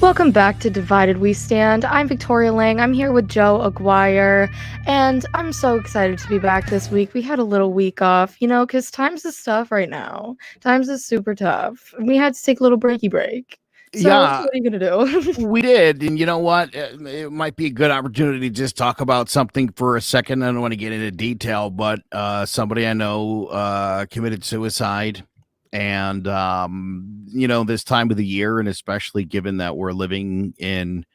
Welcome back to Divided We Stand. I'm Victoria Lang. I'm here with Joe Aguirre, and I'm so excited to be back this week. We had a little week off, because times is tough right now. Times is super tough. We had to take a little break. So Yeah, what are you going to do? we did. And you know what? It might be a good opportunity to just talk about something for a second. I don't want to get into detail, but somebody I know committed suicide. And, this time of the year, and especially given that we're living in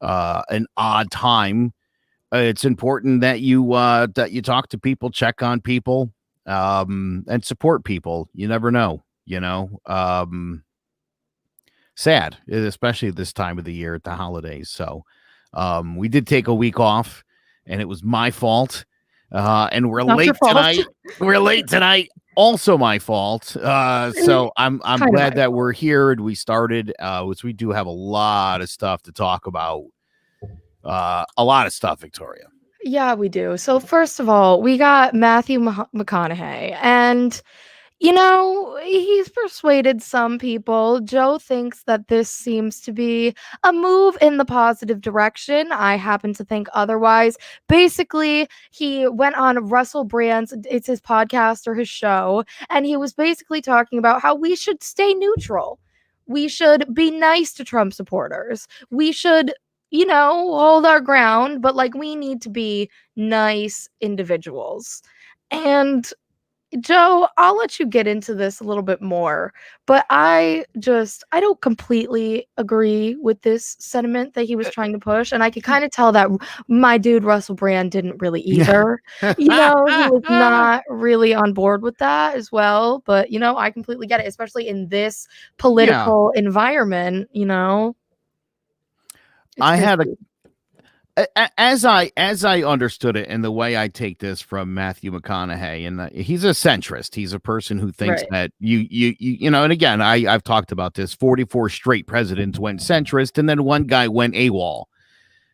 an odd time, it's important that you talk to people, check on people, and support people. You never know, sad, especially this time of the year at the holidays. So we did take a week off, and it was my fault. And we're Not late your fault. tonight. We're late tonight. Also my fault. So I'm glad that we're here and we started. Which we do have a lot of stuff to talk about. A lot of stuff, Victoria. Yeah, we do. So first of all, we got Matthew McConaughey, and he's persuaded some people. Joe thinks that this seems to be a move in the positive direction. I happen to think otherwise. Basically, he went on Russell Brand's, it's his podcast or his show, and he was basically talking about how we should stay neutral. We should be nice to Trump supporters. We should, hold our ground, but we need to be nice individuals. And Joe, I'll let you get into this a little bit more, but I don't completely agree with this sentiment that he was trying to push. And I could kind of tell that my dude, Russell Brand, didn't really either. He was not really on board with that as well. But, I completely get it, especially in this political environment, I had as I understood it, and the way I take this from Matthew McConaughey, and he's a centrist. He's a person who thinks that and again, I've talked about this. 44 straight presidents went centrist, and then one guy went AWOL.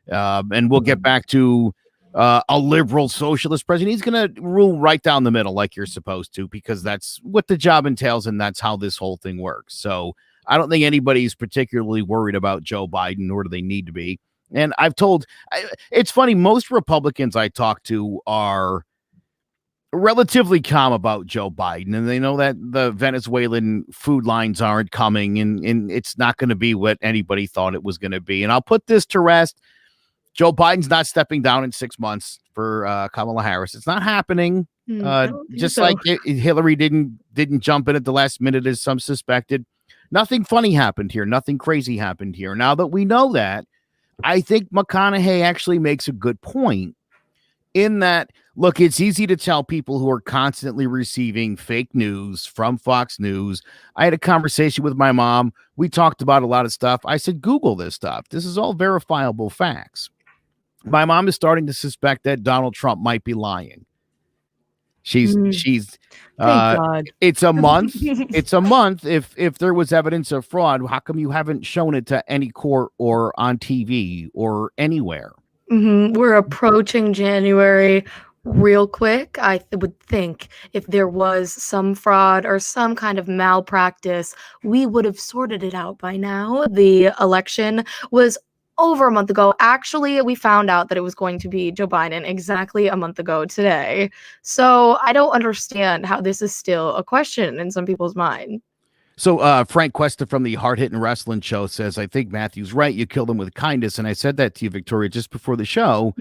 And we'll get back to a liberal socialist president. He's going to rule right down the middle like you're supposed to, because that's what the job entails, and that's how this whole thing works. So I don't think anybody's particularly worried about Joe Biden, nor do they need to be. And it's funny, most Republicans I talk to are relatively calm about Joe Biden, and they know that the Venezuelan food lines aren't coming, and it's not going to be what anybody thought it was going to be. And I'll put this to rest. Joe Biden's not stepping down in 6 months for Kamala Harris. It's not happening. Just like Hillary didn't jump in at the last minute, as some suspected. Nothing funny happened here. Nothing crazy happened here. Now that we know that, I think McConaughey actually makes a good point in that, look, it's easy to tell people who are constantly receiving fake news from Fox News. I had a conversation with my mom. We talked about a lot of stuff. I said, Google this stuff. This is all verifiable facts. My mom is starting to suspect that Donald Trump might be lying. She's God. It's a month. It's a month. If there was evidence of fraud, how come you haven't shown it to any court or on TV or anywhere? We're approaching January real quick. I would think if there was some fraud or some kind of malpractice, we would have sorted it out by now. The election was over a month ago. Actually, we found out that it was going to be Joe Biden exactly a month ago today. So I don't understand how this is still a question in some people's mind. So Frank Cuesta from the Hard Hitting Wrestling Show says, I think Matthew's right. You killed him with kindness. And I said that to you, Victoria, just before the show.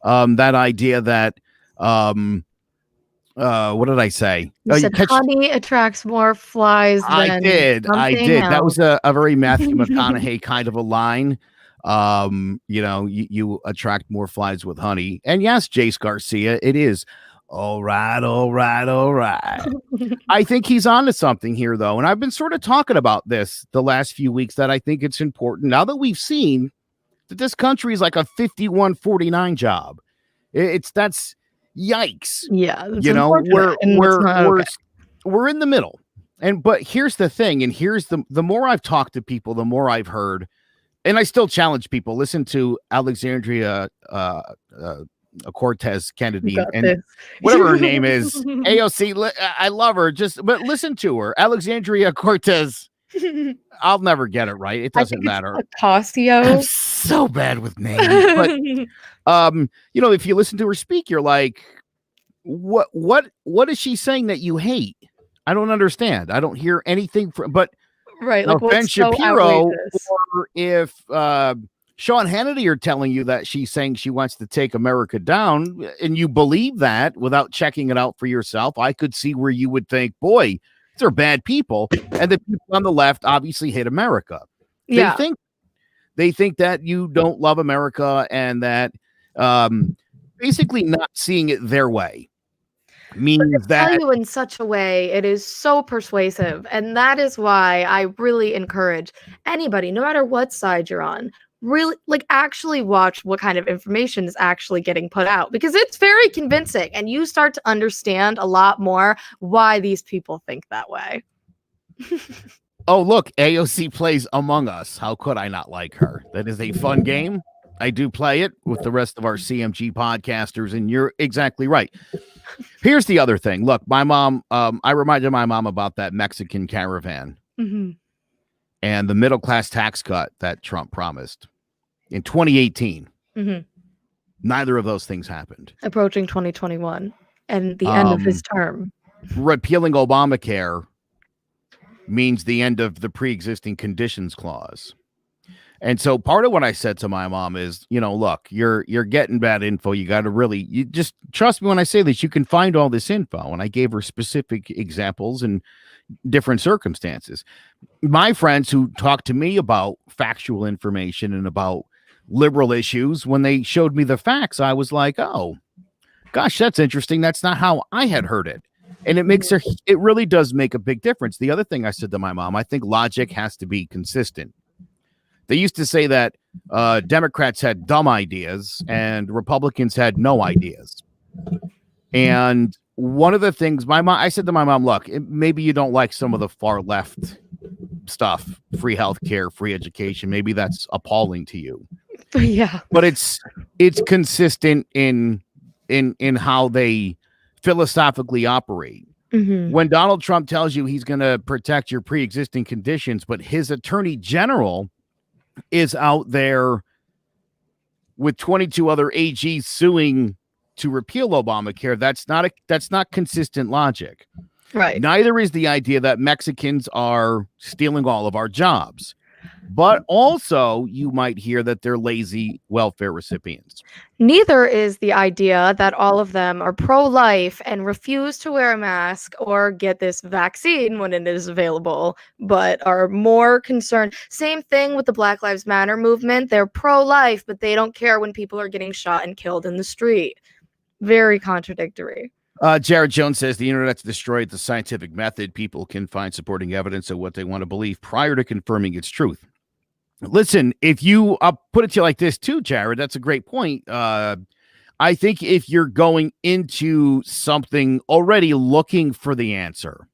That idea that, what did I say? You said honey attracts more flies than I did. Else. That was a very Matthew McConaughey kind of a line. You attract more flies with honey. And yes, Jace Garcia, it is. All right. I think he's onto something here, though. And I've been sort of talking about this the last few weeks, that I think it's important now that we've seen that this country is like a 51-49 job. That's yikes. Yeah. We're in the middle. But here's the thing. And here's the more I've talked to people, the more I've heard. And I still challenge people. Listen to Alexandria Cortez Kennedy and whatever her name is. AOC. I love her. But listen to her. Alexandria Cortez I'll never get it right. It I doesn't think it's matter. I'm Ocasio. so bad with names. But if you listen to her speak, you're like, what is she saying that you hate? I don't understand. I don't hear anything from, but Right, now, like, if Ben what's so Shapiro outrageous? or if Sean Hannity are telling you that she's saying she wants to take America down, and you believe that without checking it out for yourself, I could see where you would think, boy, these are bad people. And the people on the left obviously hate America. Yeah. They think that you don't love America, and that basically not seeing it their way means Tell that you in such a way, it is so persuasive, and that is why I really encourage anybody, no matter what side you're on, really, like, actually watch what kind of information is actually getting put out, because it's very convincing, and you start to understand a lot more why these people think that way. oh, look, AOC plays Among Us. How could I not like her? That is a fun game. I do play it with the rest of our CMG podcasters, and you're exactly right. Here's the other thing. Look, my mom, I reminded my mom about that Mexican caravan and the middle class tax cut that Trump promised in 2018. Neither of those things happened. Approaching 2021 and the end of his term. Repealing Obamacare means the end of the pre-existing conditions clause. And so part of what I said to my mom is, look, you're getting bad info. You got to you just trust me when I say this, you can find all this info. And I gave her specific examples and different circumstances. My friends who talked to me about factual information and about liberal issues, when they showed me the facts, I was like, oh, gosh, that's interesting. That's not how I had heard it. And it really does make a big difference. The other thing I said to my mom, I think logic has to be consistent. They used to say that Democrats had dumb ideas and Republicans had no ideas. And one of the things I said to my mom, look, maybe you don't like some of the far left stuff, free healthcare, free education. Maybe that's appalling to you. Yeah. But it's consistent in how they philosophically operate. When Donald Trump tells you he's going to protect your pre-existing conditions, but his attorney general is out there with 22 other AGs suing to repeal Obamacare, that's not consistent logic. Right. Neither is the idea that Mexicans are stealing all of our jobs. But also, you might hear that they're lazy welfare recipients. Neither is the idea that all of them are pro-life and refuse to wear a mask or get this vaccine when it is available, but are more concerned. Same thing with the Black Lives Matter movement. They're pro-life, but they don't care when people are getting shot and killed in the street. Very contradictory. Jared Jones says the internet's destroyed the scientific method. People can find supporting evidence of what they want to believe prior to confirming its truth. Listen, if you put it to you like this too, Jared, that's a great point. I think if you're going into something already looking for the answer,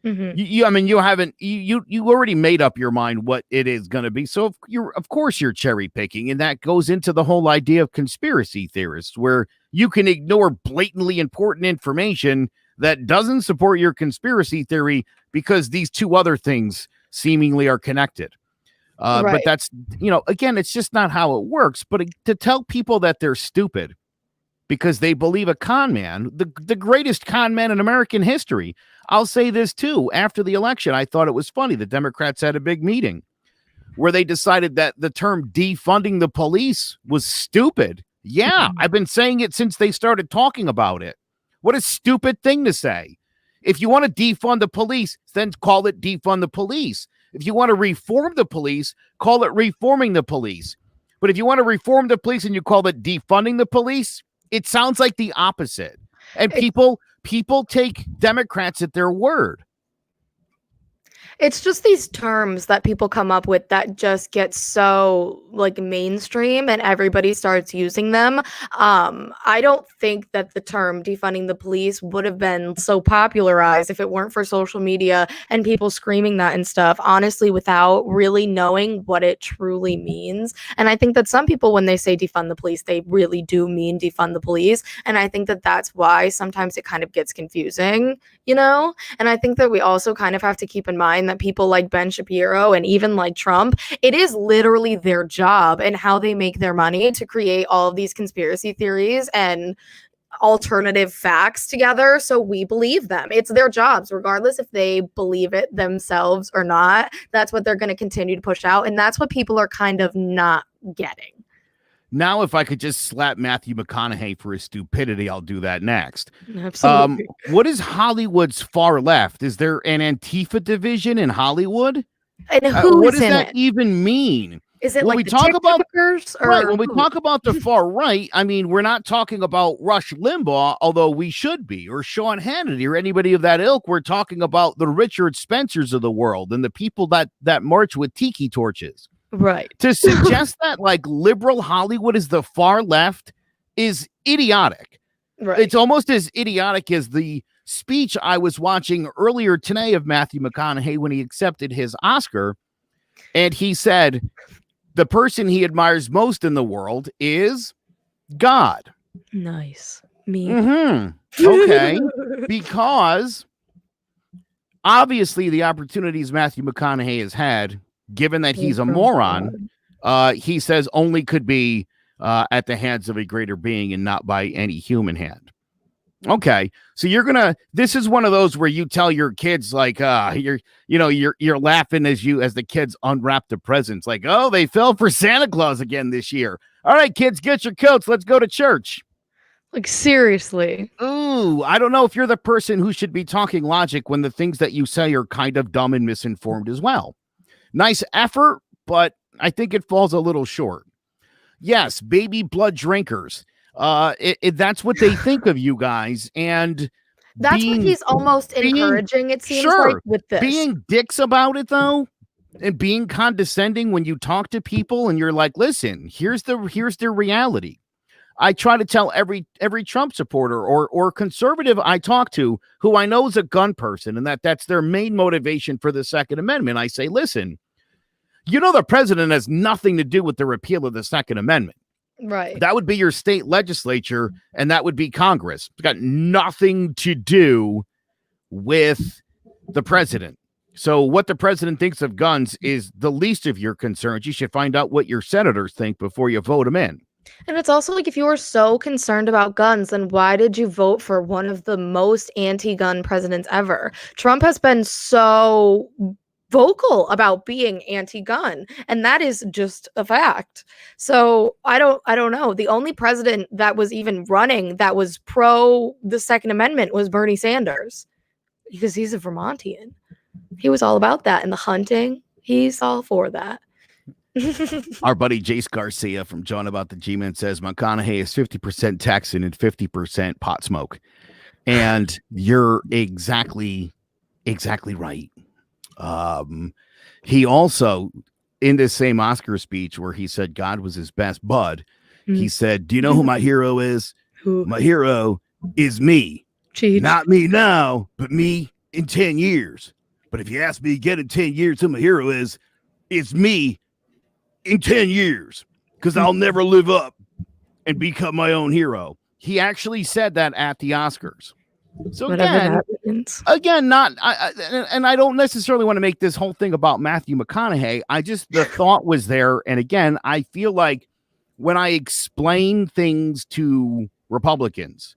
you already made up your mind what it is going to be. So of course you're cherry picking, and that goes into the whole idea of conspiracy theorists, where you can ignore blatantly important information that doesn't support your conspiracy theory because these two other things seemingly are connected. Right. But that's, again, it's just not how it works. But to tell people that they're stupid because they believe a con man, the greatest con man in American history. I'll say this too. After the election, I thought it was funny. The Democrats had a big meeting where they decided that the term defunding the police was stupid. Yeah, I've been saying it since they started talking about it. What a stupid thing to say. If you want to defund the police, then call it defund the police. If you want to reform the police, call it reforming the police. But if you want to reform the police and you call it defunding the police, it sounds like the opposite. And people take Democrats at their word. It's just these terms that people come up with that just get so mainstream and everybody starts using them. I don't think that the term defunding the police would have been so popularized if it weren't for social media and people screaming that and stuff, honestly, without really knowing what it truly means. And I think that some people, when they say defund the police, they really do mean defund the police. And I think that that's why sometimes it kind of gets confusing, And I think that we also kind of have to keep in mind understand that people like Ben Shapiro and even like Trump, it is literally their job and how they make their money to create all of these conspiracy theories and alternative facts together, so we believe them. It's their jobs, regardless if they believe it themselves or not. That's what they're going to continue to push out, and that's what people are kind of not getting. Now, if I could just slap Matthew McConaughey for his stupidity, I'll do that next. Absolutely. What is Hollywood's far left? Is there an Antifa division in Hollywood? And who what is does in that it? even mean? Is it when like we the talk about TikTokers, or right, when we talk about the far right, I mean, we're not talking about Rush Limbaugh, although we should be, or Sean Hannity, or anybody of that ilk. We're talking about the Richard Spencers of the world and the people that march with tiki torches. Right. To suggest that like liberal Hollywood is the far left is idiotic. Right. It's almost as idiotic as the speech I was watching earlier today of Matthew McConaughey when he accepted his Oscar, and he said the person he admires most in the world is God. Nice. Me. Okay. Because obviously the opportunities Matthew McConaughey has had, given that he's a moron, he says only could be at the hands of a greater being and not by any human hand. Okay, so this is one of those where you tell your kids like you're laughing as the kids unwrap the presents, like, oh, they fell for Santa Claus again this year. All right, kids, get your coats, let's go to church. Like, seriously. Ooh, I don't know if you're the person who should be talking logic when the things that you say are kind of dumb and misinformed as well. Nice effort, but I think it falls a little short. Yes, baby blood drinkers. That's what they think of you guys, and that's what he's almost encouraging, it seems like, with this. Being dicks about it, though, and being condescending when you talk to people and you're like, listen, here's the reality. I try to tell every Trump supporter or conservative I talk to who I know is a gun person and that's their main motivation for the Second Amendment. I say, listen, the president has nothing to do with the repeal of the Second Amendment. Right. That would be your state legislature, and that would be Congress. It's got nothing to do with the president. So what the president thinks of guns is the least of your concerns. You should find out what your senators think before you vote them in. And it's also like, if you were so concerned about guns, then why did you vote for one of the most anti-gun presidents ever? Trump has been so vocal about being anti-gun, and that is just a fact. So I don't know. The only president that was even running that was pro the Second Amendment was Bernie Sanders, because he's a Vermontian. He was all about that, and the hunting, he's all for that. Our buddy Jace Garcia from John About the G-Man says McConaughey is 50% Texan and 50% pot smoke, and you're exactly right. He also, in this same Oscar speech where he said God was his best bud, he said, do you know who my hero is? Who? My hero is me. Cheech. Not me now, but me in 10 years. But if you ask me again in 10 years who my hero is, it's me in 10 years, because I'll never live up and become my own hero. He actually said that at the Oscars. So again, not, and I don't necessarily want to make this whole thing about Matthew McConaughey. The thought was there. And again, I feel like when I explain things to Republicans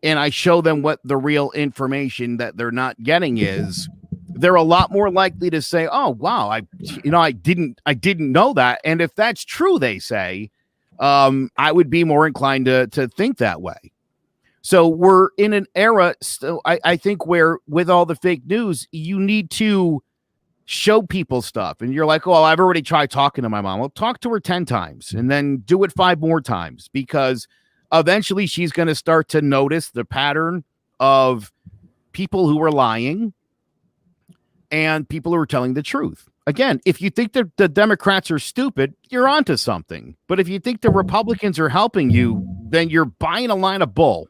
and I show them what the real information that they're not getting is, they're a lot more likely to say, oh, wow, I didn't know that. And if that's true, they say, I would be more inclined to think that way. So we're in an era, I think, where with all the fake news, you need to show people stuff. And you're like, oh, I've already tried talking to my mom. Well, talk to her 10 times and then do it 5 more times, because eventually she's going to start to notice the pattern of people who are lying and people who are telling the truth. Again, if you think that the Democrats are stupid, you're onto something. But if you think the Republicans are helping you, then you're buying a line of bull.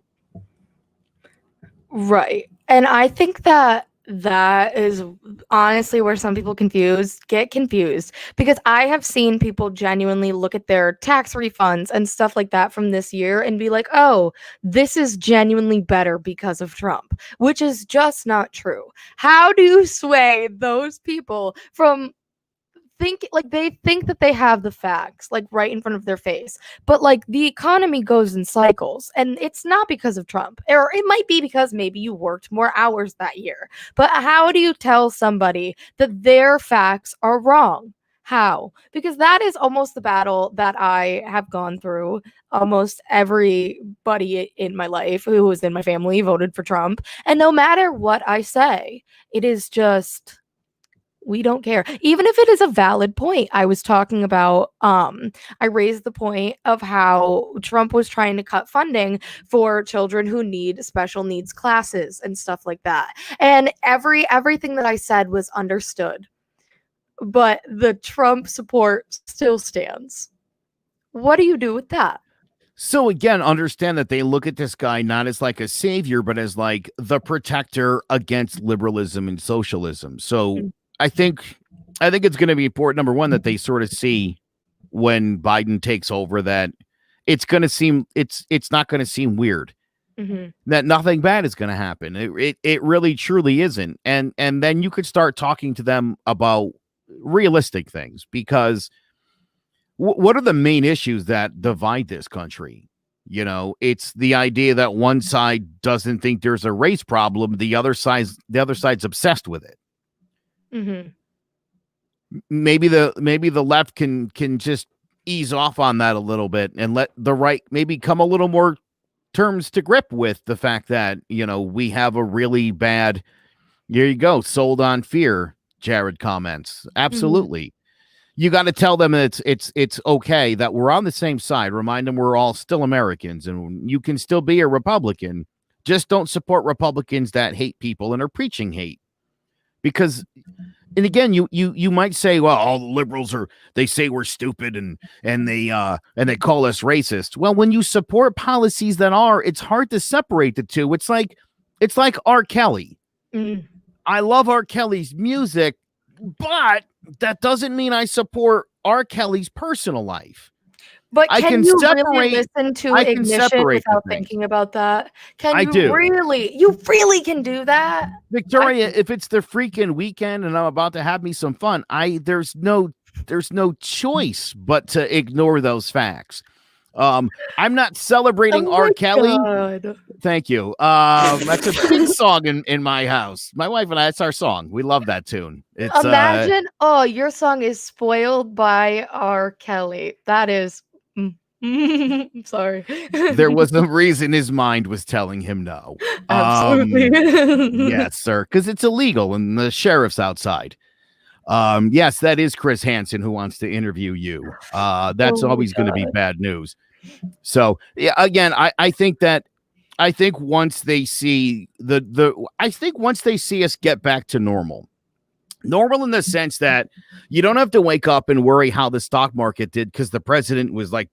Right. And I think that That is honestly where some people get confused, because I have seen people genuinely look at their tax refunds and stuff like that from this year and be like, "Oh, this is genuinely better because of Trump," which is just not true. How do you sway those people from they think that they have the facts like right in front of their face, but like the economy goes in cycles, and it's not because of Trump, or it might be because maybe you worked more hours that year. But how do you tell somebody that their facts are wrong? How? Because that is almost the battle that I have gone through. Almost everybody in my life who was in my family voted for Trump, and no matter what I say, it is just we don't care. Even if it is a valid point. I was talking about I raised the point of how Trump was trying to cut funding for children who need special needs classes and stuff like that. And everything that I said was understood. But the Trump support still stands. What do you do with that? So again, understand that they look at this guy not as like a savior, but as like the protector against liberalism and socialism. So Mm. I think it's going to be important, number one, that they sort of see when Biden takes over that it's not going to seem weird, Mhm. that nothing bad is going to happen. It really truly isn't. And then you could start talking to them about realistic things, because what are the main issues that divide this country? It's the idea that one side doesn't think there's a race problem, the other side's obsessed with it. Mhm. Maybe the left can just ease off on that a little bit and let the right maybe come a little more terms to grip with the fact that we have a really bad, here you go, sold on fear, Jared comments. Mhm. Absolutely. You got to tell them it's okay that we're on the same side. Remind them we're all still Americans, and you can still be a Republican. Just don't support Republicans that hate people and are preaching hate. Because, and again, you might say, well, all the liberals they say we're stupid and they call us racist. Well, when you support policies that are, it's hard to separate the two. It's like R. Kelly. Mm. I love R. Kelly's music, but that doesn't mean I support R. Kelly's personal life. But I can can you really separate listen to I can Ignition separate the without things. thinking about that? Can I you do. really? You really can do that? Victoria, if it's the freaking weekend and I'm about to have me some fun, there's no choice but to ignore those facts. I'm not celebrating Oh R. my Kelly. god. Thank you. That's a big song in my house. My wife and I, it's our song. We love that tune. It's Imagine, oh, your song is spoiled by R. Kelly. That is sorry. there was a reason his mind was telling him no. Absolutely. Yes, sir, because it's illegal and the sheriff's outside. Yes, that is Chris Hansen who wants to interview you. That's Oh my always going to be god. bad news. So yeah, again, I think once they see once they see us get back to normal in the sense that you don't have to wake up and worry how the stock market did because the president was like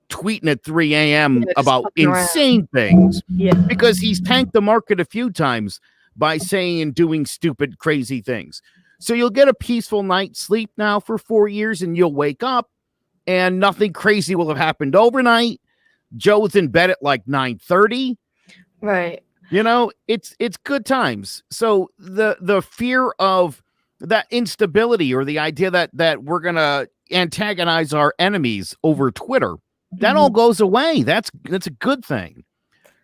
tweeting at 3 a.m. Yeah, just about fucking around. insane things, Yeah. because he's tanked the market a few times by saying and doing stupid, crazy things. So you'll get a peaceful night's sleep now for 4 years, and you'll wake up and nothing crazy will have happened overnight. Joe's in bed at like 9:30. Right. It's good times. So the fear of that instability, or the idea that we're gonna antagonize our enemies over Twitter, that all goes away. That's a good thing.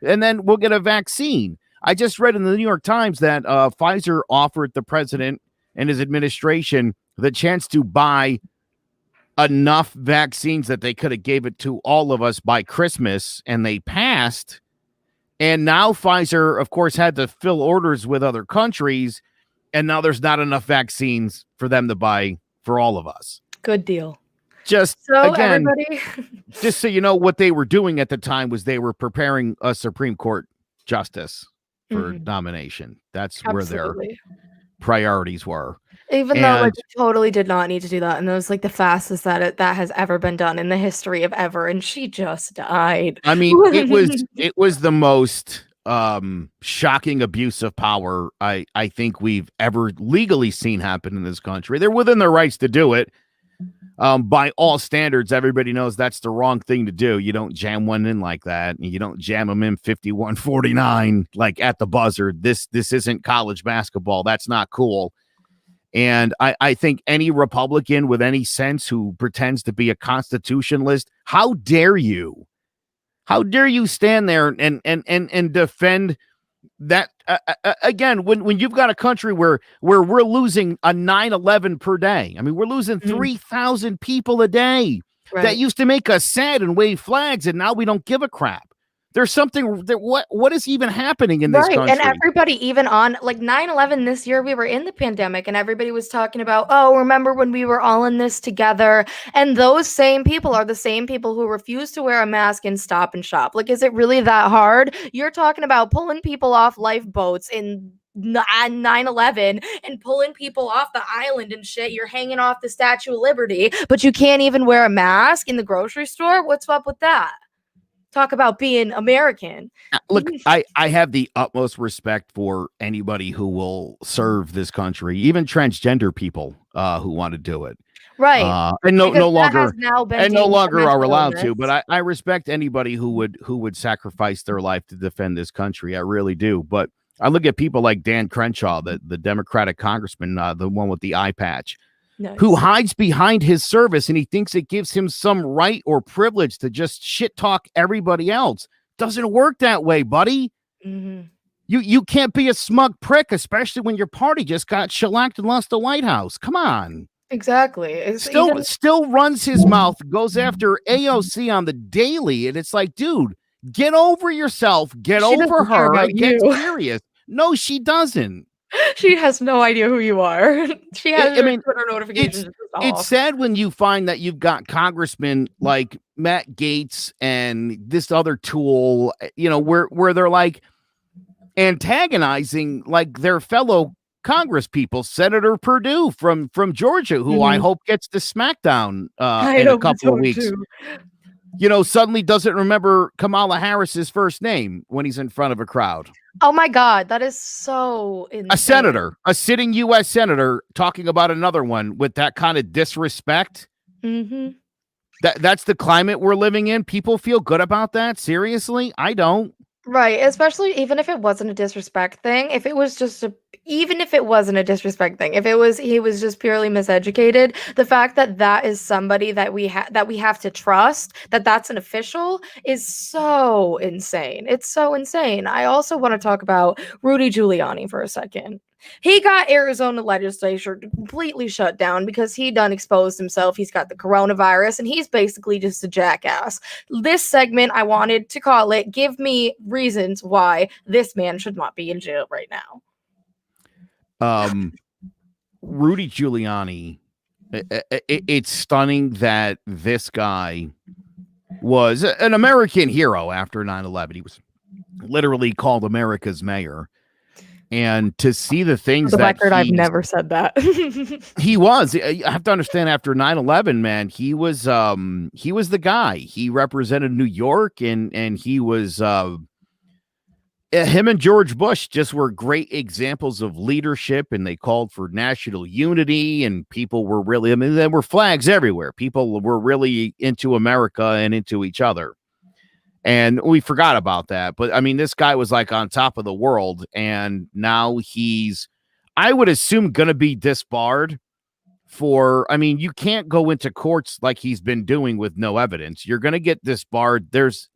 And then we'll get a vaccine. I just read in the New York Times that Pfizer offered the president and his administration the chance to buy enough vaccines that they could have gave it to all of us by Christmas, and they passed. And now Pfizer, of course, had to fill orders with other countries, and now there's not enough vaccines for them to buy for all of us. Good deal. Just So again, everybody, just so you know, what they were doing at the time was they were preparing a Supreme Court justice for nomination. That's where their priorities were. Even though like we totally did not need to do that, and it was like the fastest that has ever been done in the history of ever, and she just died. I mean, it was the most shocking abuse of power I think we've ever legally seen happen in this country. They're within their rights to do it. By all standards, everybody knows that's the wrong thing to do. You don't jam one in like that. You don't jam them in 51-49 like at the buzzer. This isn't college basketball. That's not cool. And I think any Republican with any sense who pretends to be a constitutionalist, how dare you? How dare you stand there and defend that again, when you've got a country where we're losing a 9/11 per day. I mean, we're losing 3,000 people a day. Right. That used to make us sad and wave flags, and now we don't give a crap. There's something that what is even happening in this country? And everybody, even on like 9/11 this year, we were in the pandemic and everybody was talking about, oh, remember when we were all in this together? And those same people are the same people who refuse to wear a mask and Stop and Shop. Like, is it really that hard? You're talking about pulling people off lifeboats in 9/11 and pulling people off the island and shit. You're hanging off the Statue of Liberty, but you can't even wear a mask in the grocery store. What's up with that? Talk about being American. Look, I have the utmost respect for anybody who will serve this country, even transgender people who want to do it. Right. And no longer are allowed to, but I respect anybody who would sacrifice their life to defend this country. I really do. But I look at people like Dan Crenshaw, the Democratic congressman, the one with the eye patch. Nice. Who hides behind his service and he thinks it gives him some right or privilege to just shit talk everybody else. Doesn't work that way, buddy. Mm-hmm. You can't be a smug prick, especially when your party just got shellacked and lost the White House. Come on. Exactly. Still runs his mouth, goes after AOC on the daily, and it's like, dude, get over yourself, get over her, and get serious. No, she doesn't. She has no idea who you are. She has Twitter notifications. It's sad when you find that you've got congressmen like Matt Gaetz and this other tool, where they're like antagonizing like their fellow Congress people. Senator Perdue from Georgia, who I hope gets the smackdown in a couple of weeks. Suddenly doesn't remember Kamala Harris's first name when he's in front of a crowd. Oh my God, that is so insane. A sitting U.S. senator talking about another one with that kind of disrespect. Mm-hmm. That's the climate we're living in. People feel good about that. Seriously? I don't. Right. Especially even if it wasn't a disrespect thing. If it was just even if it wasn't a disrespect thing, if he was just purely miseducated, the fact that is somebody that we have to trust, that's an official, is so insane. It's so insane. I also want to talk about Rudy Giuliani for a second. He got Arizona legislature completely shut down because he done exposed himself. He's got the coronavirus and he's basically just a jackass. This segment, I wanted to call it, give me reasons why this man should not be in jail right now. Rudy Giuliani, it's stunning that this guy was an American hero after 9/11. He was literally called America's mayor. And to see the things for the record, I've never said that. He was. You have to understand, after 9/11, man, he was the guy. He represented New York, and he was him and George Bush just were great examples of leadership, and they called for national unity, and people were really, there were flags everywhere. People were really into America and into each other. And we forgot about that. But I mean, this guy was like on top of the world. And now he's, I would assume, going to be disbarred you can't go into courts like he's been doing with no evidence. You're going to get disbarred. There's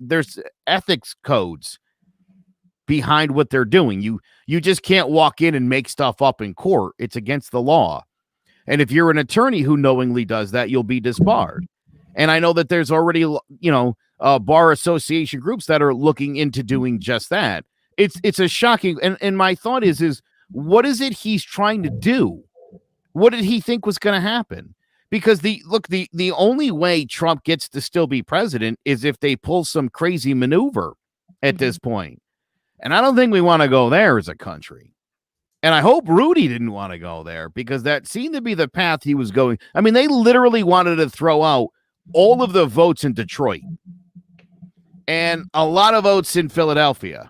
ethics codes behind what they're doing. You just can't walk in and make stuff up in court. It's against the law. And if you're an attorney who knowingly does that, you'll be disbarred. And I know that there's already, bar association groups that are looking into doing just that. It's a shocking. And my thought is what is it he's trying to do? What did he think was going to happen? Because the only way Trump gets to still be president is if they pull some crazy maneuver at this point. And I don't think we want to go there as a country. And I hope Rudy didn't want to go there, because that seemed to be the path he was going. I mean, they literally wanted to throw out all of the votes in Detroit and a lot of votes in Philadelphia.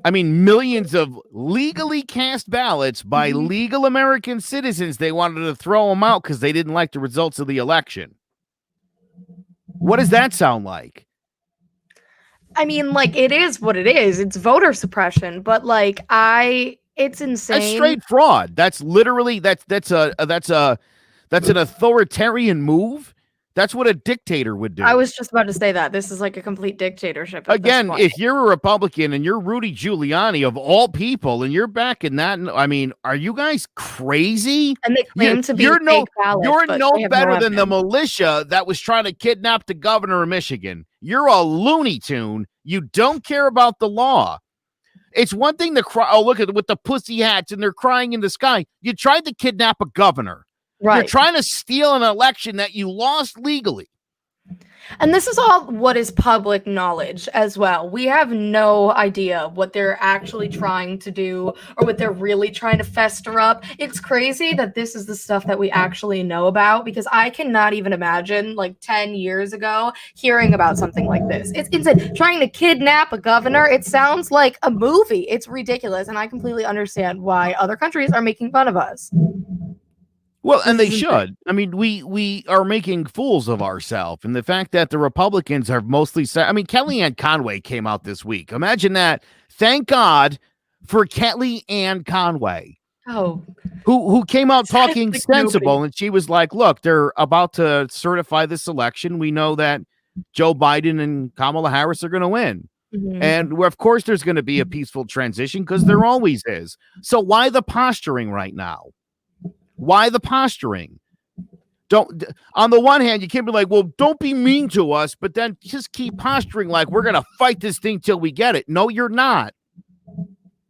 I mean, millions of legally cast ballots by legal American citizens. They wanted to throw them out because they didn't like the results of the election. What does that sound like? I mean, like, it is what it is. It's voter suppression, but like, it's insane. That's straight fraud. That's literally that's an authoritarian move. That's what a dictator would do. I was just about to say that. This is like a complete dictatorship. Again, if you're a Republican and you're Rudy Giuliani of all people and you're backing that, I mean, are you guys crazy? And they claim to be you're fake ballots, you're no better than the evidence. militia that was trying to kidnap the governor of Michigan. You're a Looney Tune. You don't care about the law. It's one thing to cry. Oh, look at with the pussy hats and they're crying in the sky. You tried to kidnap a governor. Right. You're trying to steal an election that you lost legally. And this is all what is public knowledge as well. We have no idea what they're actually trying to do or what they're really trying to fester up. It's crazy that this is the stuff that we actually know about, because I cannot even imagine like 10 years ago hearing about something like this. It's insane. Trying to kidnap a governor. It sounds like a movie. It's ridiculous. And I completely understand why other countries are making fun of us. Well, and they should. I mean, we are making fools of ourselves. And the fact that the Republicans are mostly I mean, Kellyanne Conway came out this week. Imagine that. Thank God for Kellyanne Conway. Oh. Who came out talking sensible. And she was like, look, they're about to certify this election. We know that Joe Biden and Kamala Harris are going to win. Mm-hmm. And of course, there's going to be a peaceful transition because there always is. So why the posturing right now? Why the posturing? Don't, on the one hand, you can't be like, well, don't be mean to us, but then just keep posturing like we're going to fight this thing till we get it. No, you're not.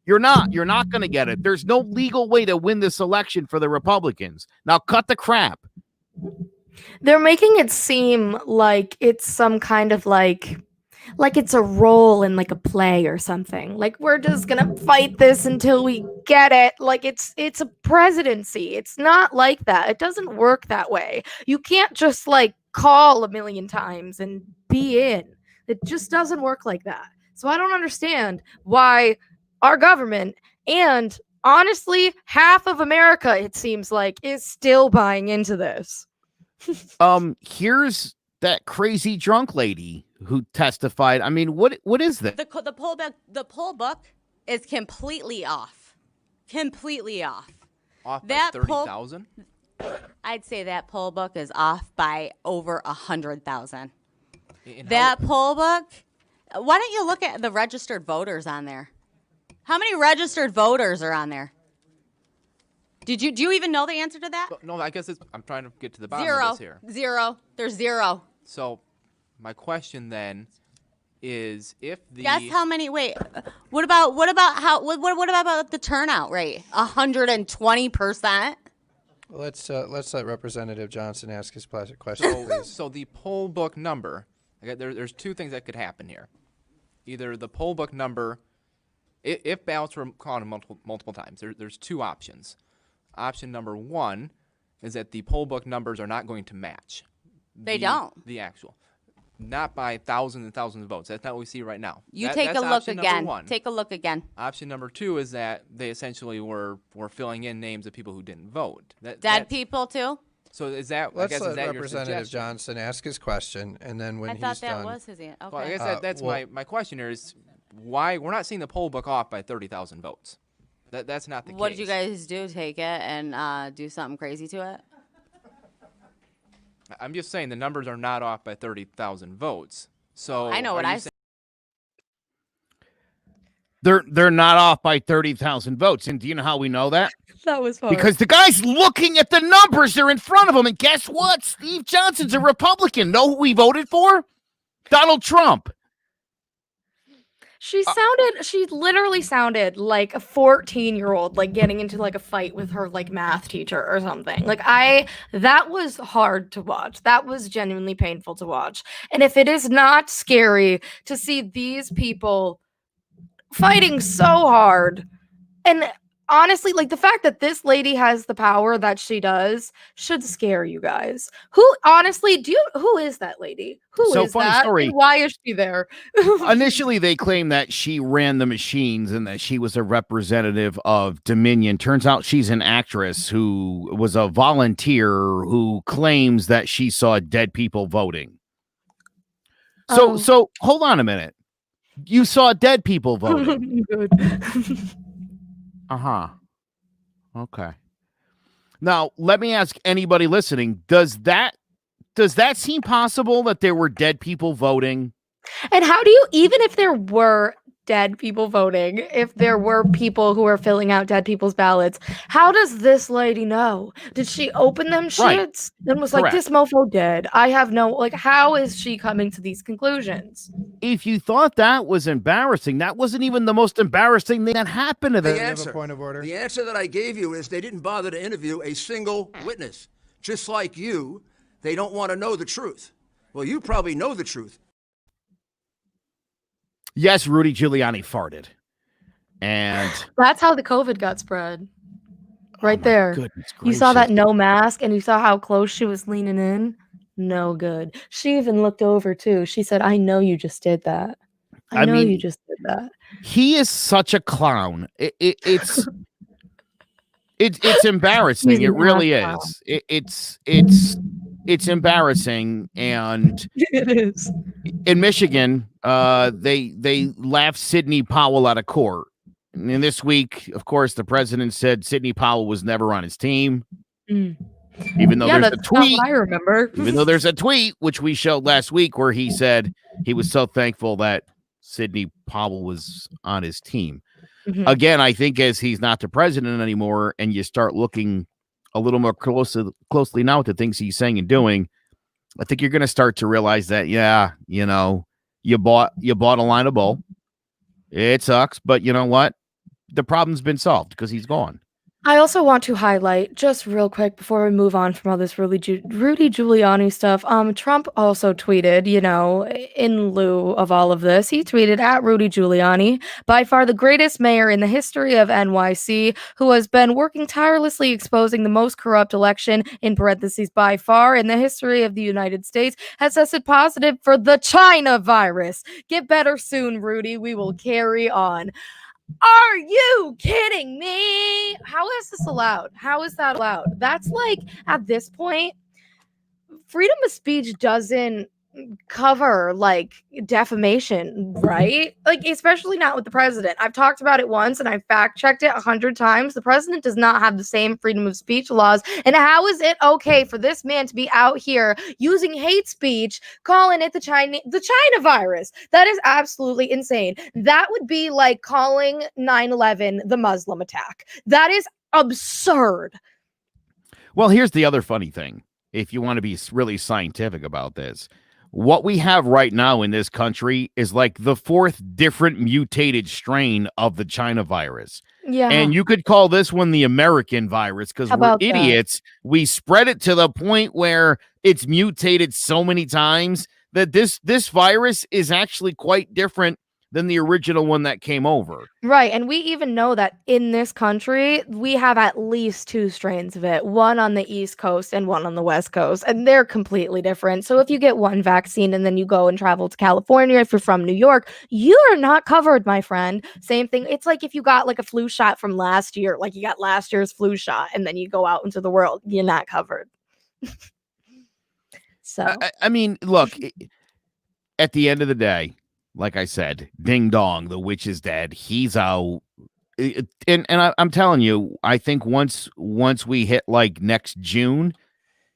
You're not. You're not going to get it. There's no legal way to win this election for the Republicans. Now cut the crap. They're making it seem like it's some kind of like it's a role in like a play or something. Like we're just gonna fight this until we get it. Like it's a presidency. It's not like that. It doesn't work that way. You can't just like call a million times and be in. It just doesn't work like that. So I don't understand why our government and honestly half of America, it seems like, is still buying into this. Here's that crazy drunk lady who testified. I mean, what is that? The poll book is completely off. Completely off. Off by 30,000? I'd say that poll book is off by over 100,000. That poll book. Why don't you look at the registered voters on there? How many registered voters are on there? Do you even know the answer to that? No, I guess I'm trying to get to the bottom of this here. Zero. There's zero. So my question then is if the guess how many? Wait, what about the turnout rate? 120%. Let's let Representative Johnson ask his question, please. So the poll book number. There's two things that could happen here. Either the poll book number, if ballots were counted multiple times, there's two options. Option number one is that the poll book numbers are not going to match. They don't. The actual. Not by thousands and thousands of votes. That's not what we see right now. Take a look again. Take a look again. Option number two is that they essentially were filling in names of people who didn't vote. Dead people too? So is that? Let's I guess, let is that Representative Johnson ask his question, and then when he's done. I thought that was his answer. Okay. Well, I guess that's my question here is why we're not seeing the poll book off by 30,000 votes. That's not the case. What did you guys do? Take it and do something crazy to it? I'm just saying the numbers are not off by 30,000 votes. So I know what I said. They're not off by 30,000 votes. And do you know how we know that? That was fun. Because the guy's looking at the numbers. They're in front of him. And guess what? Steve Johnson's a Republican. Know who we voted for? Donald Trump. She literally sounded like a 14-year-old, like getting into like a fight with her like math teacher or something. Like that was hard to watch. That was genuinely painful to watch. And if it is not scary to see these people fighting so hard, and honestly, like, the fact that this lady has the power that she does should scare you guys. Who honestly, who is that lady? Who So is funny that? story. And why is she there? Initially, they claimed that she ran the machines and that she was a representative of Dominion. Turns out she's an actress who was a volunteer who claims that she saw dead people voting. Oh. So hold on a minute. You saw dead people voting. Good. Uh-huh. Okay. Now, let me ask anybody listening, does that seem possible that there were dead people voting? And how do you, even if there were dead people voting, if there were people who were filling out dead people's ballots, how does this lady know? Did she open them shits and was like, this mofo dead? I have no, like, how is she coming to these conclusions? If you thought that was embarrassing, that wasn't even the most embarrassing thing that happened to them. Point of order. The answer that I gave you is they didn't bother to interview a single witness. Just like you, they don't want to know the truth. Well, you probably know the truth. Yes, Rudy Giuliani farted. And that's how the COVID got spread. Right there. You saw that no mask and you saw how close she was leaning in. No good. She even looked over too. She said, I know you just did that. I mean, you just did that. He is such a clown. It's embarrassing. It really is. It's embarrassing. And it is. In Michigan, they laughed Sidney Powell out of court. And this week, of course, the president said Sidney Powell was never on his team. Even though there's a tweet, I remember. Even though there's a tweet, which we showed last week, where he said he was so thankful that Sidney Powell was on his team. Again, I think as he's not the president anymore, and you start looking a little more closely now at the things he's saying and doing, I think you're going to start to realize that, yeah, you know, you bought a line of bull. It sucks, but you know what? The problem's been solved because he's gone. I also want to highlight, just real quick before we move on from all this Rudy Giuliani stuff, Trump also tweeted, you know, in lieu of all of this, he tweeted at Rudy Giuliani, by far the greatest mayor in the history of NYC, who has been working tirelessly exposing the most corrupt election, in parentheses, by far in the history of the United States, has tested positive for the China virus. Get better soon, Rudy. We will carry on. Are you kidding me? How is this allowed? How is that allowed? That's like, at this point, freedom of speech doesn't cover like defamation, right? Like, especially not with the president. I've talked about it once and I fact checked it 100 times. The president does not have the same freedom of speech laws. And how is it okay for this man to be out here using hate speech, calling it the China virus? That is absolutely insane. That would be like calling 9/11 the Muslim attack. That is absurd. Well, here's the other funny thing. If you want to be really scientific about this, what we have right now in this country is like the fourth different mutated strain of the China virus. Yeah. And you could call this one the American virus because we're idiots. We spread it to the point where it's mutated so many times that this virus is actually quite different than the original one that came over. Right. And we even know that in this country, we have at least 2 strains of it, one on the East Coast and one on the West Coast, and they're completely different. So if you get one vaccine and then you go and travel to California, if you're from New York, you are not covered, my friend. Same thing. It's like if you got like a flu shot from last year, like you got last year's flu shot, and then you go out into the world, you're not covered. So, I mean, look, at the end of the day, like I said, ding dong, the witch is dead. He's out. And I'm telling you, I think once we hit like next June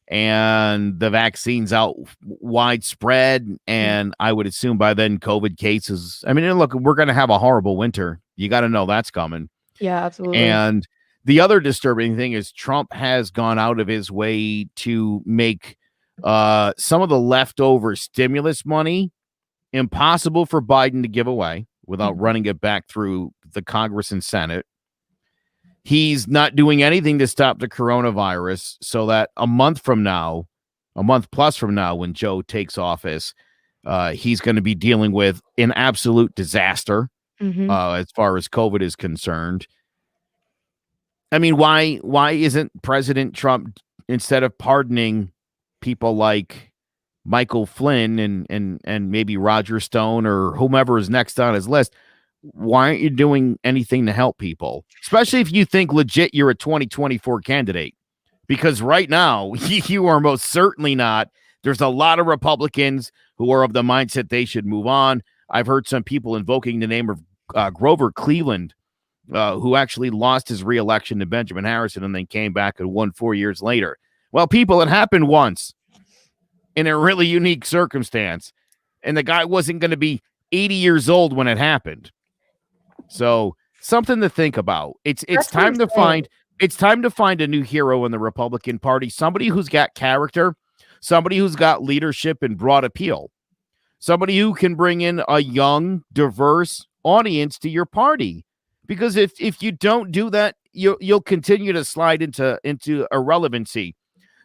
and the vaccine's out widespread, and I would assume by then COVID cases, I mean, look, we're going to have a horrible winter. You got to know that's coming. Yeah, absolutely. And the other disturbing thing is Trump has gone out of his way to make some of the leftover stimulus money impossible for Biden to give away without running it back through the Congress and Senate. He's not doing anything to stop the coronavirus, so that a month plus from now, when Joe takes office, he's going to be dealing with an absolute disaster as far as COVID is concerned. I mean, why isn't President Trump, instead of pardoning people like Michael Flynn and maybe Roger Stone or whomever is next on his list, why aren't you doing anything to help people? Especially if you think legit you're a 2024 candidate. Because right now, you are most certainly not. There's a lot of Republicans who are of the mindset they should move on. I've heard some people invoking the name of Grover Cleveland, who actually lost his re-election to Benjamin Harrison and then came back and won 4 years later. Well, people, it happened once in a really unique circumstance, and the guy wasn't going to be 80 years old when it happened. So something to think about. It's time to find a new hero in the Republican Party, somebody who's got character, somebody who's got leadership and broad appeal, somebody who can bring in a young, diverse audience to your party. Because if you don't do that, you'll continue to slide into irrelevancy.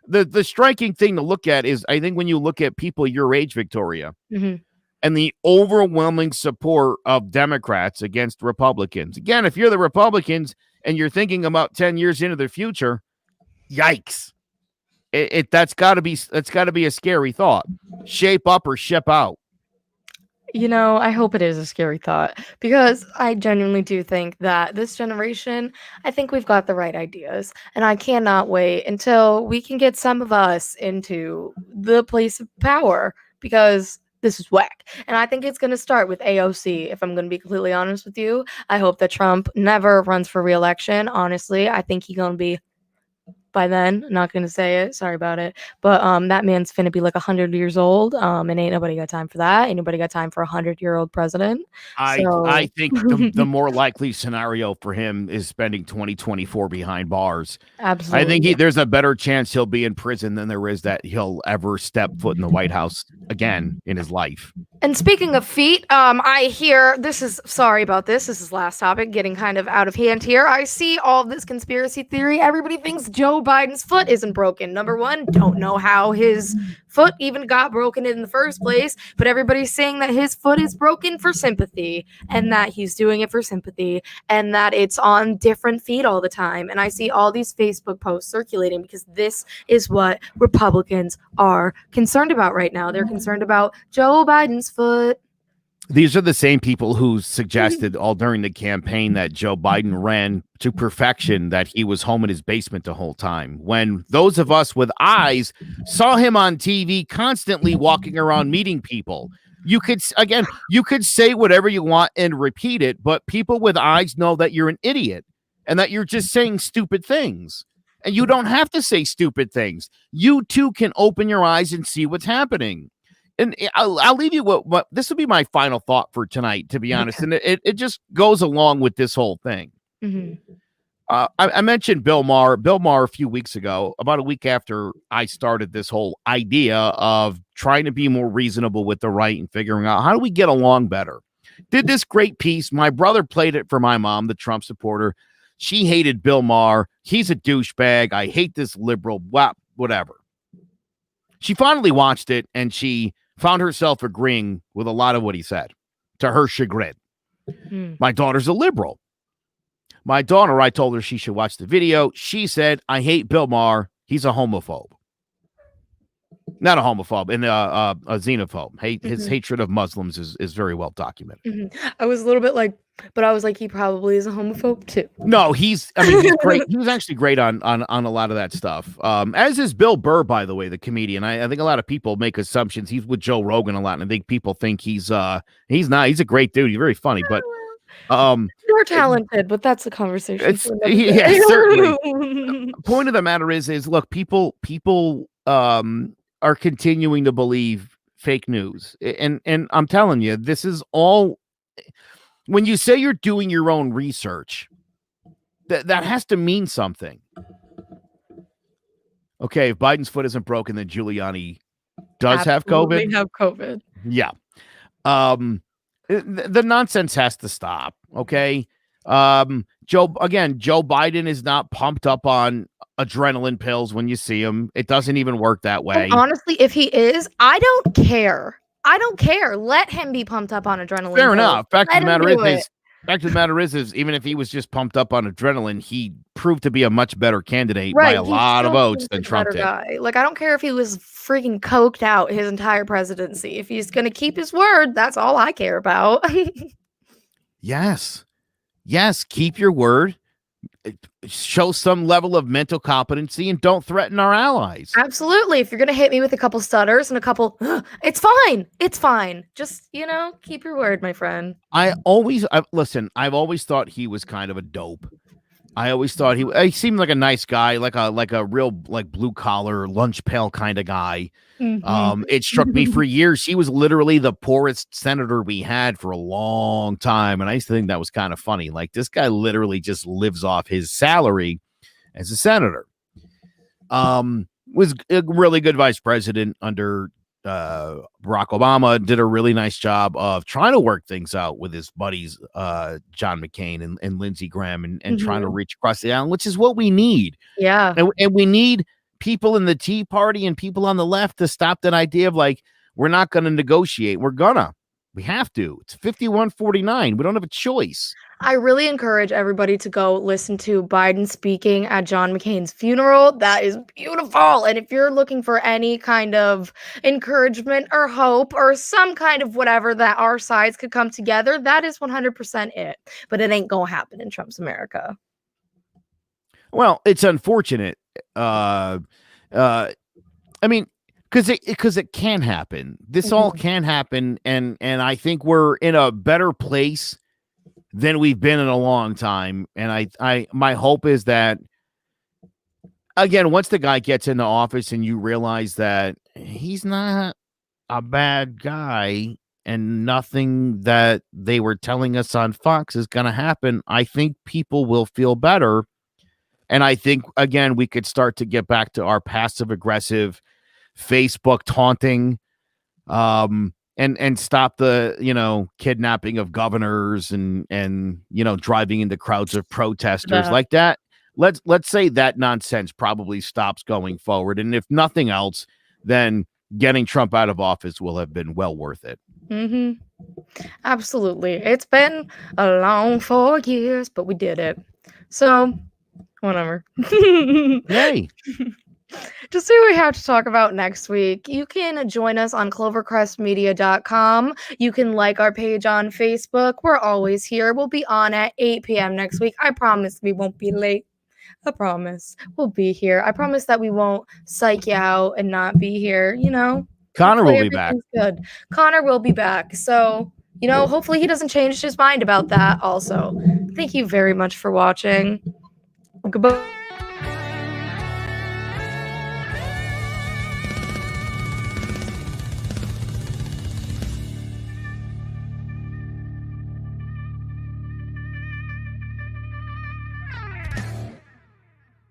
The striking thing to look at is, I think, when you look at people your age, Victoria, and the overwhelming support of Democrats against Republicans. Again, if you're the Republicans and you're thinking about 10 years into the future, yikes. That's got to be a scary thought. Shape up or ship out. You know, I hope it is a scary thought, because I genuinely do think that this generation, I think we've got the right ideas, and I cannot wait until we can get some of us into the place of power, because this is whack. And I think it's going to start with AOC, if I'm going to be completely honest with you. I hope that Trump never runs for re-election. Honestly, I think he's going to be, by then, not going to say it, sorry about it, but that man's finna be like 100 years old, and ain't nobody got time for that. Ain't nobody got time for a 100-year-old president. I think the more likely scenario for him is spending 2024 behind bars. Absolutely. I think there's a better chance he'll be in prison than there is that he'll ever step foot in the White House again in his life. And speaking of feet, I hear, sorry about this is last topic, getting kind of out of hand here. I see all this conspiracy theory. Everybody thinks Joe Biden's foot isn't broken. Number one, don't know how his foot even got broken in the first place, but everybody's saying that his foot is broken for sympathy, and that he's doing it for sympathy, and that it's on different feet all the time. And I see all these Facebook posts circulating because this is what Republicans are concerned about right now. They're concerned about Joe Biden's foot. These are the same people who suggested all during the campaign that Joe Biden ran to perfection, that he was home in his basement the whole time. When those of us with eyes saw him on TV constantly walking around meeting people. You could say whatever you want and repeat it, but people with eyes know that you're an idiot and that you're just saying stupid things. And you don't have to say stupid things. You too can open your eyes and see what's happening. And I'll leave you what this will be my final thought for tonight, to be honest. And it just goes along with this whole thing. I mentioned Bill Maher. Bill Maher a few weeks ago, about a week after I started this whole idea of trying to be more reasonable with the right and figuring out how do we get along better. Did this great piece. My brother played it for my mom, the Trump supporter. She hated Bill Maher. He's a douchebag. I hate this liberal. Whatever. She finally watched it and she found herself agreeing with a lot of what he said, to her chagrin. My daughter's a liberal. My daughter, I told her she should watch the video. She said, I hate Bill Maher. He's a homophobe. Not a homophobe, and a xenophobe. His hatred of Muslims is very well documented. I was a little bit like, but I was like, he probably is a homophobe too. No, he's great. He was actually great on a lot of that stuff. As is Bill Burr, by the way, the comedian. I think a lot of people make assumptions. He's with Joe Rogan a lot, and I think people think he's not. He's a great dude. He's very funny, but you're talented, but that's a conversation. Yeah, certainly. Point of the matter is look, people are continuing to believe fake news, and I'm telling you, this is all. When you say you're doing your own research, that has to mean something. Okay, if Biden's foot isn't broken, then Giuliani does have COVID. Have COVID. Yeah. The nonsense has to stop. Okay. Joe Biden is not pumped up on adrenaline pills when you see him. It doesn't even work that way. And honestly, if he is, I don't care. Let him be pumped up on adrenaline. Fair enough. Fact of the matter is Fact of the matter is even if he was just pumped up on adrenaline, he proved to be a much better candidate by a lot of votes than Trump did. Like, I don't care if he was freaking coked out his entire presidency. If he's going to keep his word, that's all I care about. Yes. Keep your word. Show some level of mental competency and don't threaten our allies. Absolutely. If you're going to hit me with a couple stutters and a couple, it's fine. It's fine. Just, keep your word, my friend. I've always thought he was kind of a dope. I always thought he seemed like a nice guy, like a real blue collar lunch pail kind of guy. Mm-hmm. It struck me for years. He was literally the poorest senator we had for a long time. And I used to think that was kind of funny. Like, this guy literally just lives off his salary as a senator. Was a really good vice president under Barack Obama. Did a really nice job of trying to work things out with his buddies, John McCain and Lindsey Graham, and trying to reach across the aisle, which is what we need. Yeah. And we need people in the Tea Party and people on the left to stop that idea of like, we're not going to negotiate. We have to. It's 51-49. We don't have a choice. I really encourage everybody to go listen to Biden speaking at John McCain's funeral. That is beautiful. And if you're looking for any kind of encouragement or hope or some kind of whatever that our sides could come together, that is 100% it. But it ain't going to happen in Trump's America. Well, it's unfortunate. I mean, because it can happen. This all can happen, and I think we're in a better place than we've been in a long time. And my hope is that, again, once the guy gets into office and you realize that he's not a bad guy and nothing that they were telling us on Fox is going to happen, I think people will feel better. And I think, again, we could start to get back to our passive aggressive Facebook taunting, and stop the, kidnapping of governors and driving into crowds of protesters like that. Let's say that nonsense probably stops going forward. And if nothing else, then getting Trump out of office will have been well worth it. Mm-hmm. Absolutely. It's been a long 4 years, but we did it. So whatever. Yay. To see what we have to talk about next week, you can join us on clovercrestmedia.com. You can like our page on Facebook. We're always here. We'll be on at 8 p.m. next week. I promise we won't be late. I promise we'll be here. I promise that we won't psych you out and not be here. Connor will be back. Good. Connor will be back. So, hopefully he doesn't change his mind about that also. Thank you very much for watching. Goodbye.